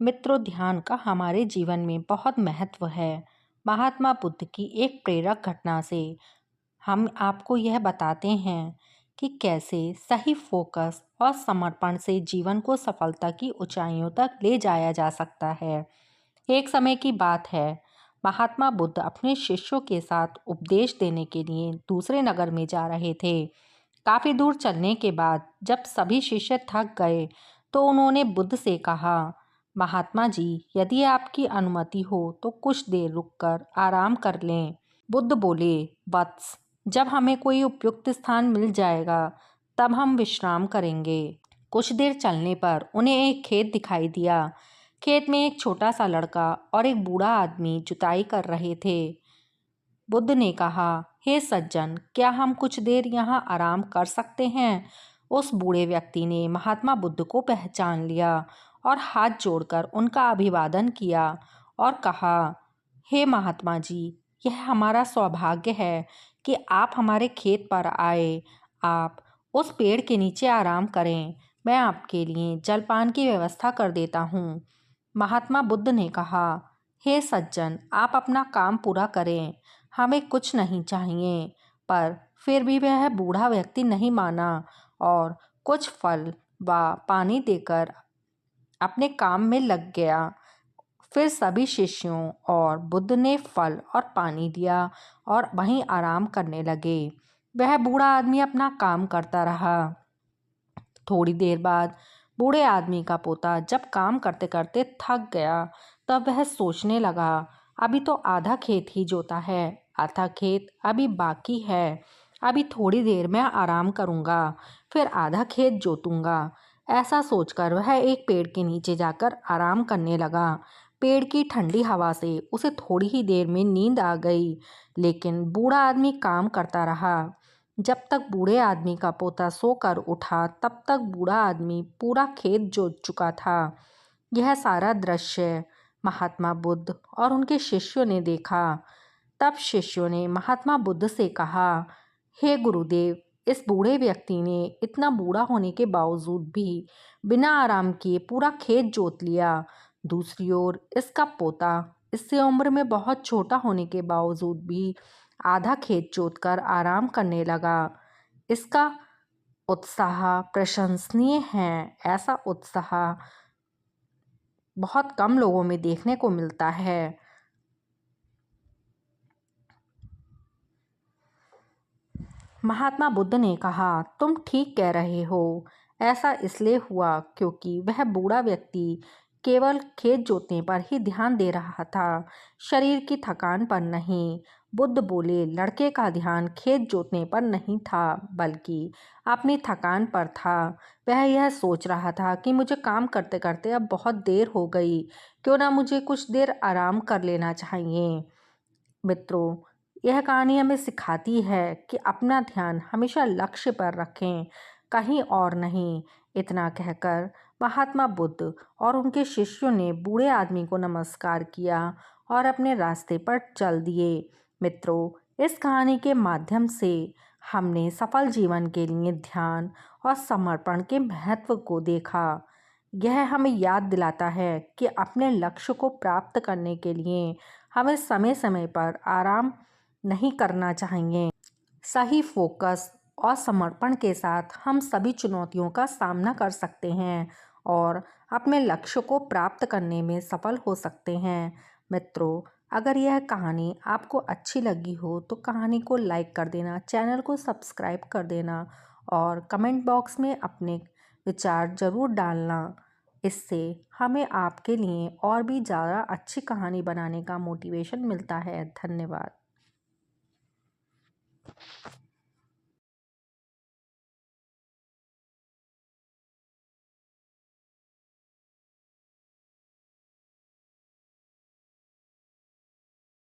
मित्रों, ध्यान का हमारे जीवन में बहुत महत्व है। महात्मा बुद्ध की एक प्रेरक घटना से हम आपको यह बताते हैं कि कैसे सही फोकस और समर्पण से जीवन को सफलता की ऊंचाइयों तक ले जाया जा सकता है। एक समय की बात है, महात्मा बुद्ध अपने शिष्यों के साथ उपदेश देने के लिए दूसरे नगर में जा रहे थे। काफी दूर चलने के बाद जब सभी शिष्य थक गए तो उन्होंने बुद्ध से कहा, महात्मा जी, यदि आपकी अनुमति हो तो कुछ देर रुककर आराम कर लें। बुद्ध बोले, वत्स, जब हमें कोई उपयुक्त स्थान मिल जाएगा तब हम विश्राम करेंगे। कुछ देर चलने पर उन्हें एक खेत दिखाई दिया। खेत में एक छोटा सा लड़का और एक बूढ़ा आदमी जुताई कर रहे थे। बुद्ध ने कहा, हे सज्जन, क्या हम कुछ देर यहाँ आराम कर सकते हैं? उस बूढ़े व्यक्ति ने महात्मा बुद्ध को पहचान लिया और हाथ जोड़कर उनका अभिवादन किया और कहा, हे महात्मा जी, यह हमारा सौभाग्य है कि आप हमारे खेत पर आए। आप उस पेड़ के नीचे आराम करें, मैं आपके लिए जलपान की व्यवस्था कर देता हूँ। महात्मा बुद्ध ने कहा, हे सज्जन, आप अपना काम पूरा करें, हमें कुछ नहीं चाहिए। पर फिर भी वह बूढ़ा व्यक्ति नहीं माना और कुछ फल व पानी देकर अपने काम में लग गया। फिर सभी शिष्यों और बुद्ध ने फल और पानी दिया और वहीं आराम करने लगे। वह बूढ़ा आदमी अपना काम करता रहा। थोड़ी देर बाद बूढ़े आदमी का पोता जब काम करते करते थक गया तब वह सोचने लगा, अभी तो आधा खेत ही जोता है, आधा खेत अभी बाकी है। अभी थोड़ी देर में आराम करूँगा, फिर आधा खेत जोतूंगा। ऐसा सोचकर वह एक पेड़ के नीचे जाकर आराम करने लगा। पेड़ की ठंडी हवा से उसे थोड़ी ही देर में नींद आ गई, लेकिन बूढ़ा आदमी काम करता रहा। जब तक बूढ़े आदमी का पोता सोकर उठा तब तक बूढ़ा आदमी पूरा खेत जोत चुका था। यह सारा दृश्य महात्मा बुद्ध और उनके शिष्यों ने देखा। तब शिष्यों ने महात्मा बुद्ध से कहा, हे गुरुदेव, इस बूढ़े व्यक्ति ने इतना बूढ़ा होने के बावजूद भी बिना आराम किए पूरा खेत जोत लिया। दूसरी ओर इसका पोता इससे उम्र में बहुत छोटा होने के बावजूद भी आधा खेत जोतकर आराम करने लगा। इसका उत्साह प्रशंसनीय है। ऐसा उत्साह बहुत कम लोगों में देखने को मिलता है। महात्मा बुद्ध ने कहा, तुम ठीक कह रहे हो। ऐसा इसलिए हुआ क्योंकि वह बूढ़ा व्यक्ति केवल खेत जोतने पर ही ध्यान दे रहा था, शरीर की थकान पर नहीं। बुद्ध बोले, लड़के का ध्यान खेत जोतने पर नहीं था बल्कि अपनी थकान पर था। वह यह सोच रहा था कि मुझे काम करते करते अब बहुत देर हो गई, क्यों ना मुझे कुछ देर आराम कर लेना चाहिए। मित्रों, यह कहानी हमें सिखाती है कि अपना ध्यान हमेशा लक्ष्य पर रखें, कहीं और नहीं। इतना कहकर महात्मा बुद्ध और उनके शिष्यों ने बूढ़े आदमी को नमस्कार किया और अपने रास्ते पर चल दिए। मित्रों, इस कहानी के माध्यम से हमने सफल जीवन के लिए ध्यान और समर्पण के महत्व को देखा। यह हमें याद दिलाता है कि अपने लक्ष्य को प्राप्त करने के लिए हमें समय समय पर आराम नहीं करना चाहिए। सही फोकस और समर्पण के साथ हम सभी चुनौतियों का सामना कर सकते हैं और अपने लक्ष्य को प्राप्त करने में सफल हो सकते हैं। मित्रों, अगर यह कहानी आपको अच्छी लगी हो तो कहानी को लाइक कर देना, चैनल को सब्सक्राइब कर देना और कमेंट बॉक्स में अपने विचार ज़रूर डालना। इससे हमें आपके लिए और भी ज़्यादा अच्छी कहानी बनाने का मोटिवेशन मिलता है। धन्यवाद।